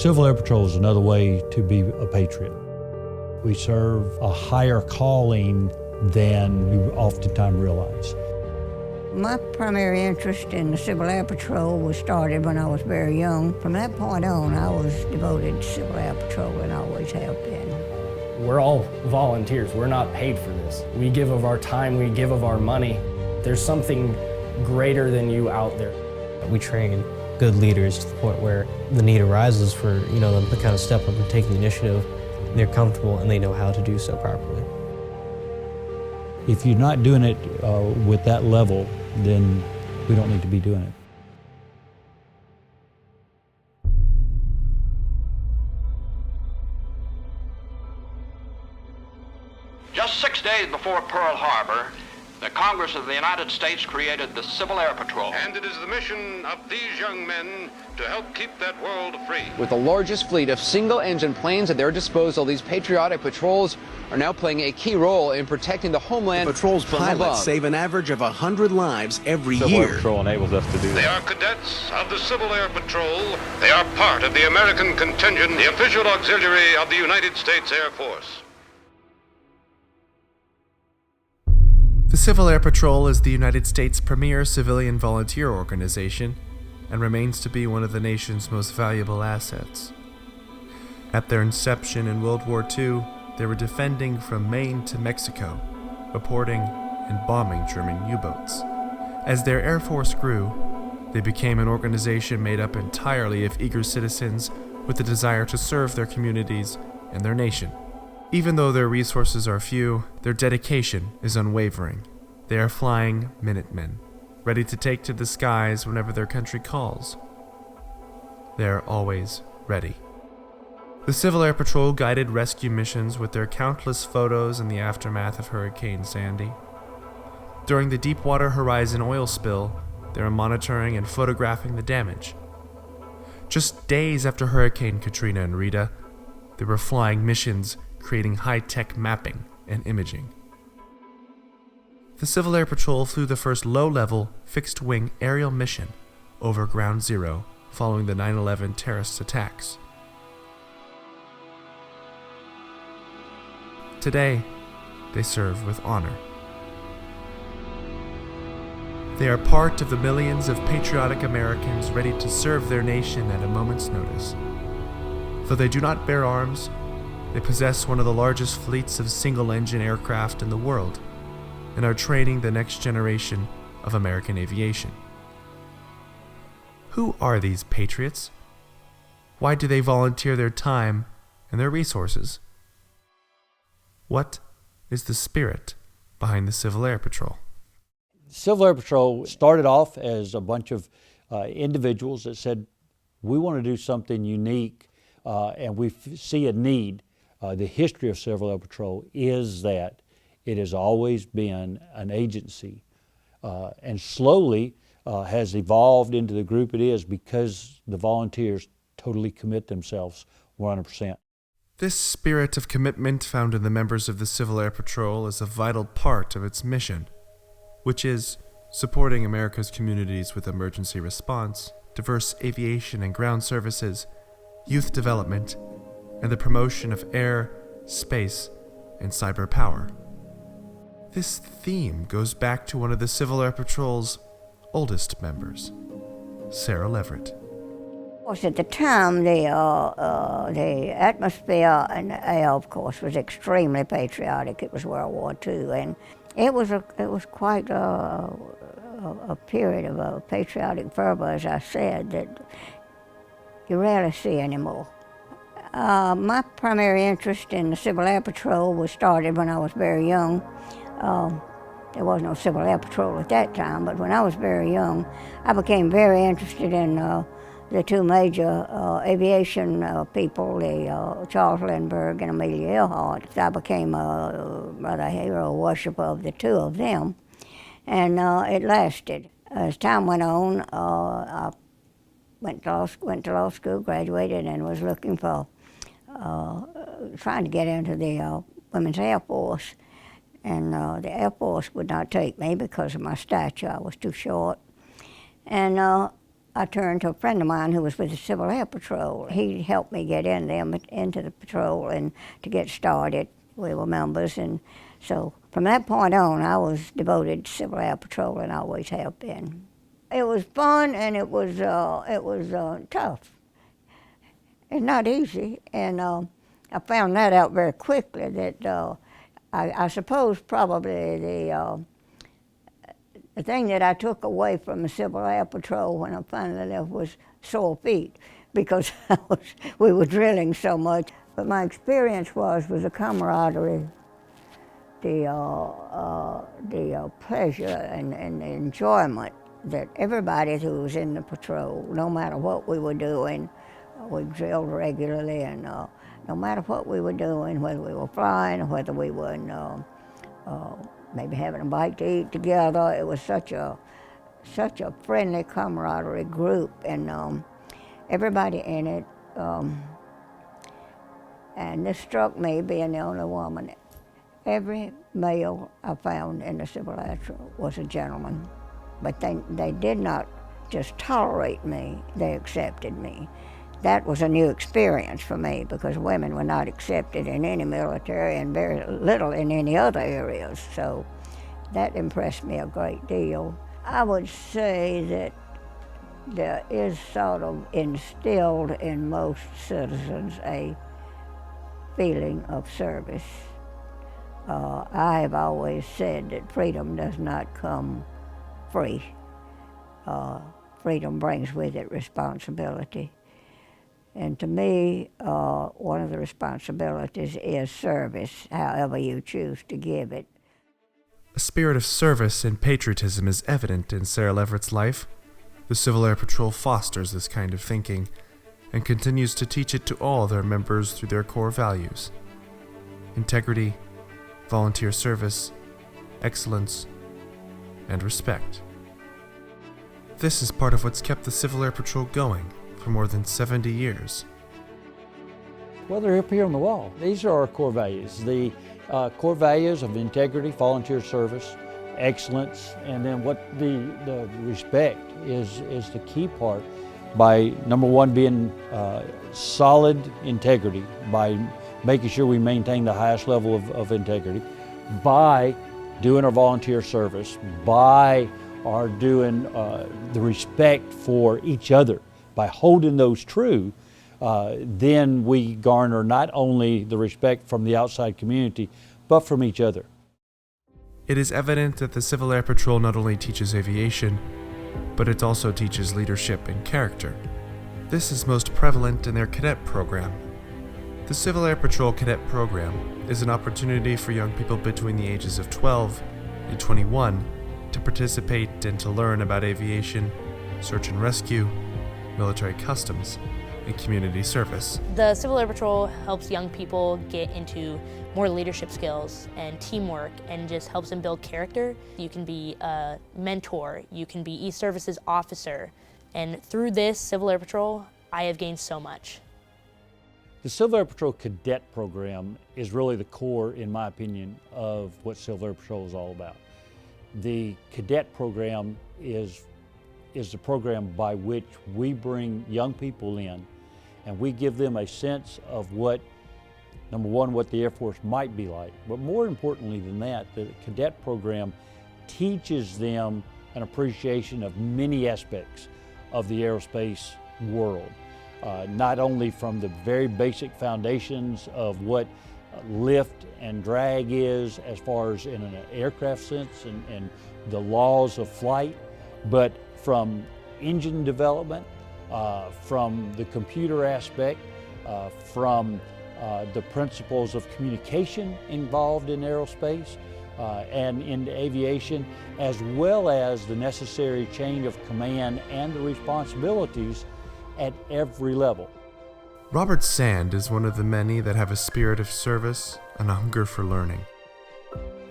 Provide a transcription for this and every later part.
Civil Air Patrol is another way to be a patriot. We serve a higher calling than we oftentimes realize. My primary interest in the Civil Air Patrol was started when I was very young. From that point on, I was devoted to Civil Air Patrol and always have been. We're all volunteers. We're not paid for this. We give of our time, we give of our money. There's something greater than you out there. We train good leaders to the point where the need arises for them to kind of step up and take the initiative. They're comfortable and they know how to do so properly. If you're not doing it with that level, then we don't need to be doing it. Just 6 days before Pearl Harbor, the Congress of the United States created the Civil Air Patrol. And it is the mission of these young men to help keep that world free. With the largest fleet of single-engine planes at their disposal, these patriotic patrols are now playing a key role in protecting the homeland. The patrol's from pilots above. save an average of 100 lives every Civil year. Air Patrol enables us to do They that. are cadets of the Civil Air Patrol. They are part of the American contingent, the official auxiliary of the United States Air Force. The Civil Air Patrol is the United States' premier civilian volunteer organization and remains to be one of the nation's most valuable assets. At their inception in World War II, they were defending from Maine to Mexico, reporting and bombing German U-boats. As their Air Force grew, they became an organization made up entirely of eager citizens with a desire to serve their communities and their nation. Even though their resources are few, their dedication is unwavering. They are flying Minutemen, ready to take to the skies whenever their country calls. They are always ready. The Civil Air Patrol guided rescue missions with their countless photos in the aftermath of Hurricane Sandy. During the Deepwater Horizon oil spill, they were monitoring and photographing the damage. Just days after Hurricane Katrina and Rita, they were flying missions creating high-tech mapping and imaging. The Civil Air Patrol flew the first low-level, fixed-wing aerial mission over Ground Zero following the 9/11 terrorist attacks. Today, they serve with honor. They are part of the millions of patriotic Americans ready to serve their nation at a moment's notice. Though they do not bear arms, they possess one of the largest fleets of single-engine aircraft in the world and are training the next generation of American aviation. Who are these patriots? Why do they volunteer their time and their resources? What is the spirit behind the Civil Air Patrol? Civil Air Patrol started off as a bunch of individuals that said, we want to do something unique and we see a need. The history of Civil Air Patrol is that it has always been an agency and slowly has evolved into the group it is because the volunteers totally commit themselves 100%. This spirit of commitment found in the members of the Civil Air Patrol is a vital part of its mission, which is supporting America's communities with emergency response, diverse aviation and ground services, youth development, and the promotion of air, space, and cyber power. This theme goes back to one of the Civil Air Patrol's oldest members, Sara Levert. Of course, at the time, the atmosphere in the air, of course, was extremely patriotic. It was World War II, and it was quite a period of patriotic fervor, as I said, that you rarely see anymore. My primary interest in the Civil Air Patrol was started when I was very young. There was no Civil Air Patrol at that time, but when I was very young, I became very interested in the two major aviation people, Charles Lindbergh and Amelia Earhart. I became a rather hero worshiper of the two of them, and it lasted. As time went on, I went to law school, graduated, and was looking for, trying to get into the Women's Air Force. And the Air Force would not take me because of my stature. I was too short. And I turned to a friend of mine who was with the Civil Air Patrol. He helped me get into the patrol and to get started. We were members, and so from that point on, I was devoted to Civil Air Patrol and always have been. It was fun, and it was tough. It's not easy, and I found that out very quickly. That I suppose probably the thing that I took away from the Civil Air Patrol when I finally left was sore feet, because we were drilling so much. But my experience was the camaraderie, the pleasure and the enjoyment that everybody who was in the patrol, no matter what we were doing, we drilled regularly, and no matter what we were doing, whether we were flying or whether we were maybe having a bite to eat together, it was such a friendly camaraderie group, and everybody in it. And this struck me, being the only woman. Every male I found in the Civil Air Patrol was a gentleman, but they did not just tolerate me, they accepted me. That was a new experience for me, because women were not accepted in any military and very little in any other areas, so that impressed me a great deal. I would say that there is sort of instilled in most citizens a feeling of service. I have always said that freedom does not come free. Freedom brings with it responsibility. And to me, one of the responsibilities is service, however you choose to give it. A spirit of service and patriotism is evident in Sara Levert's life. The Civil Air Patrol fosters this kind of thinking and continues to teach it to all their members through their core values: integrity, volunteer service, excellence, and respect. This is part of what's kept the Civil Air Patrol going for more than 70 years. Well, they're up here on the wall. These are our core values. The core values of integrity, volunteer service, excellence, and then what the respect is the key part. By number one, being solid integrity, by making sure we maintain the highest level of integrity, by doing our volunteer service, by our doing the respect for each other. By holding those true, then we garner not only the respect from the outside community, but from each other. It is evident that the Civil Air Patrol not only teaches aviation, but it also teaches leadership and character. This is most prevalent in their Cadet Program. The Civil Air Patrol Cadet Program is an opportunity for young people between the ages of 12 and 21 to participate and to learn about aviation, search and rescue, military customs, and community service. The Civil Air Patrol helps young people get into more leadership skills and teamwork, and just helps them build character. You can be a mentor, you can be e-services officer, and through this Civil Air Patrol, I have gained so much. The Civil Air Patrol Cadet Program is really the core, in my opinion, of what Civil Air Patrol is all about. The Cadet Program is the program by which we bring young people in, and we give them a sense of what, number one, what the Air Force might be like, but more importantly than that, the Cadet Program teaches them an appreciation of many aspects of the aerospace world. Not only from the very basic foundations of what lift and drag is as far as in an aircraft sense and the laws of flight, but from engine development, from the computer aspect, from the principles of communication involved in aerospace and in aviation, as well as the necessary chain of command and the responsibilities at every level. Robert Sand is one of the many that have a spirit of service and a hunger for learning.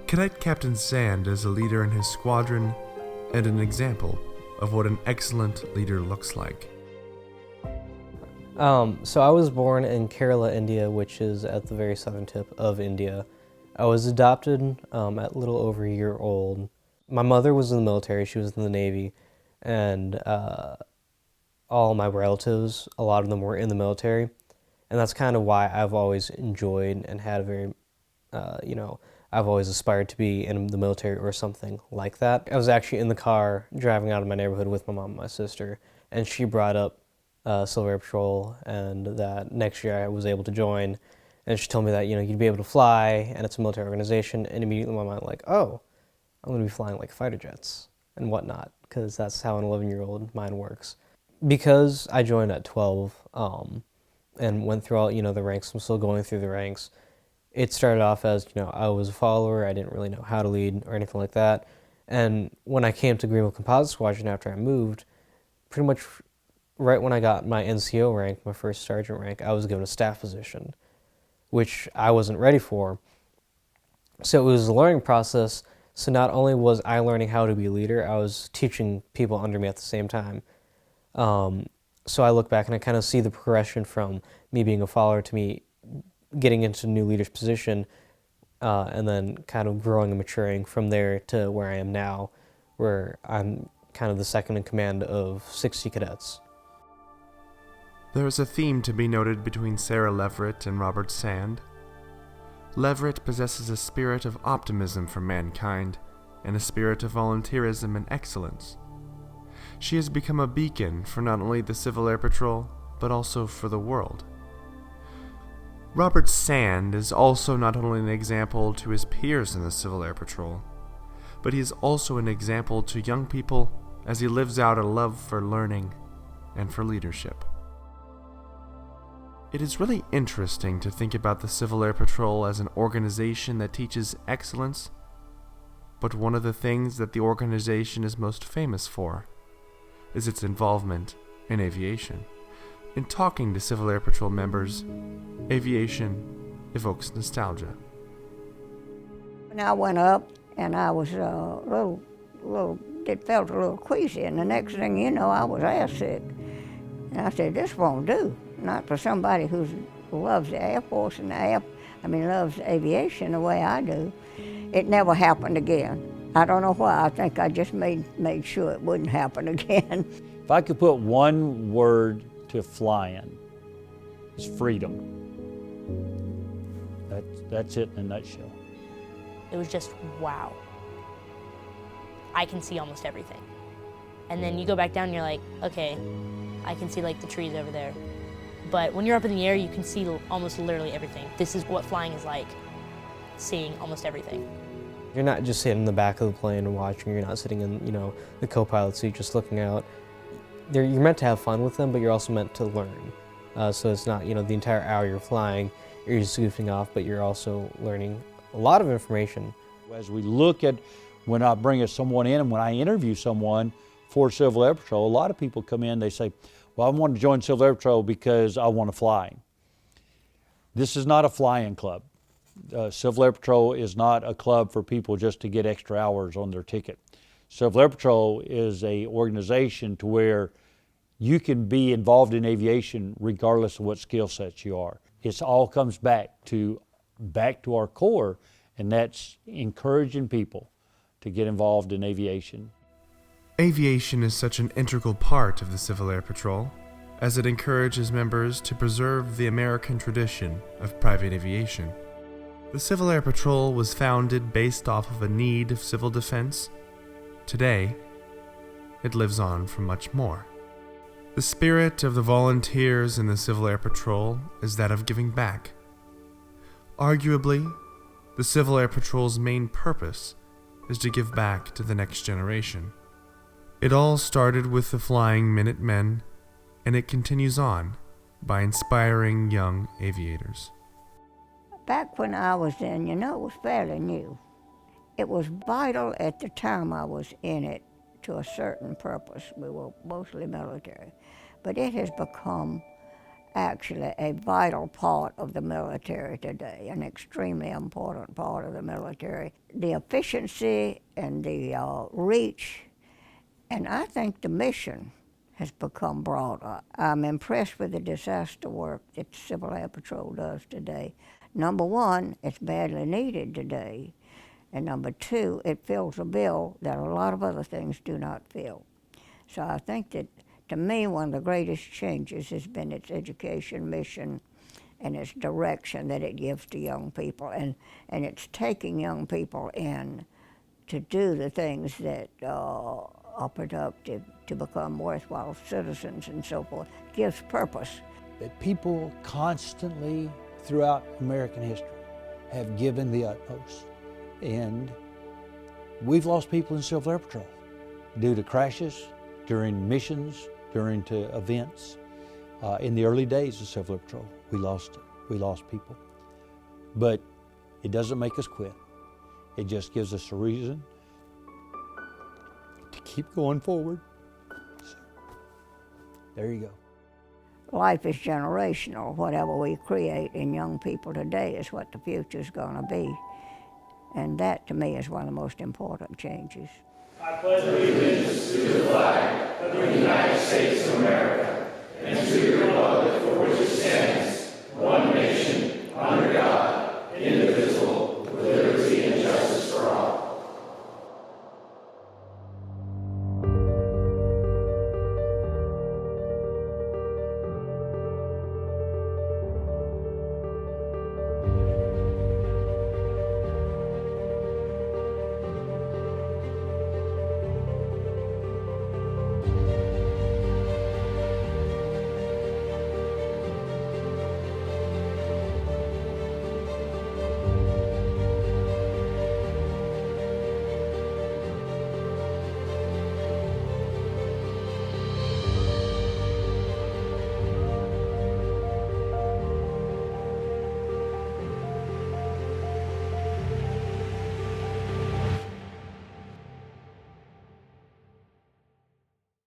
Cadet Captain Sand is a leader in his squadron and an example of what an excellent leader looks like. So I was born in Kerala, India, which is at the very southern tip of India. I was adopted at a little over a year old. My mother was in the military, she was in the Navy, and all my relatives, a lot of them were in the military, and that's kind of why I've always enjoyed and had a very, I've always aspired to be in the military or something like that. I was actually in the car driving out of my neighborhood with my mom and my sister, and she brought up Silver Air Patrol, and that next year I was able to join, and she told me that, you'd be able to fly, and it's a military organization, and immediately in my mind, like, oh, I'm going to be flying like fighter jets and whatnot, because that's how an 11-year-old mind works. Because I joined at 12 and went through all, the ranks, I'm still going through the ranks. It started off as, I was a follower, I didn't really know how to lead or anything like that. And when I came to Greenville Composite Squadron after I moved, pretty much right when I got my NCO rank, my first sergeant rank, I was given a staff position, which I wasn't ready for. So it was a learning process. So not only was I learning how to be a leader, I was teaching people under me at the same time. So I look back and I kind of see the progression from me being a follower to me getting into a new leader's position, and then kind of growing and maturing from there to where I am now, where I'm kind of the second in command of 60 cadets. There is a theme to be noted between Sara Levert and Robert Sand. Levert possesses a spirit of optimism for mankind and a spirit of volunteerism and excellence. She has become a beacon for not only the Civil Air Patrol, but also for the world. Robert Sand is also not only an example to his peers in the Civil Air Patrol, but he is also an example to young people as he lives out a love for learning and for leadership. It is really interesting to think about the Civil Air Patrol as an organization that teaches excellence, but one of the things that the organization is most famous for is its involvement in aviation. In talking to Civil Air Patrol members, aviation evokes nostalgia. When I went up and I was felt a little queasy, and the next thing you know, I was ass sick. And I said, this won't do. Not for somebody who loves the Air Force and loves aviation the way I do. It never happened again. I don't know why. I think I just made sure it wouldn't happen again. If I could put one word to flying, it's freedom. That's it in a nutshell. It was just, wow. I can see almost everything. And then you go back down and you're like, okay, I can see like the trees over there. But when you're up in the air, you can see almost literally everything. This is what flying is like, seeing almost everything. You're not just sitting in the back of the plane and watching, you're not sitting in, the co-pilot seat just looking out. You're meant to have fun with them, but you're also meant to learn. So it's not, the entire hour you're flying, you're just goofing off, but you're also learning a lot of information. As we look at when I bring someone in and when I interview someone for Civil Air Patrol, a lot of people come in, they say, well, I want to join Civil Air Patrol because I want to fly. This is not a flying club. Civil Air Patrol is not a club for people just to get extra hours on their ticket. Civil Air Patrol is an organization to where you can be involved in aviation regardless of what skill sets you are. It all comes back to our core, and that's encouraging people to get involved in aviation. Aviation is such an integral part of the Civil Air Patrol, as it encourages members to preserve the American tradition of private aviation. The Civil Air Patrol was founded based off of a need of civil defense. Today, it lives on for much more. The spirit of the volunteers in the Civil Air Patrol is that of giving back. Arguably, the Civil Air Patrol's main purpose is to give back to the next generation. It all started with the Flying Minutemen, and it continues on by inspiring young aviators. Back when I was in, it was fairly new. It was vital at the time I was in it to a certain purpose. We were mostly military. But it has become actually a vital part of the military today, an extremely important part of the military. The efficiency and the reach, and I think the mission has become broader. I'm impressed with the disaster work that Civil Air Patrol does today. Number one, it's badly needed today. And number two, it fills a bill that a lot of other things do not fill. So I think that to me, one of the greatest changes has been its education mission and its direction that it gives to young people. And it's taking young people in to do the things that are productive, to become worthwhile citizens and so forth. It gives purpose. That people constantly throughout American history have given the utmost. And we've lost people in Civil Air Patrol due to crashes, during missions, during to events. In the early days of Civil Air Patrol, we lost people. But it doesn't make us quit. It just gives us a reason to keep going forward. So, there you go. Life is generational. Whatever we create in young people today is what the future's going to be. And that, to me, is one of the most important changes. I pledge allegiance to the flag of the United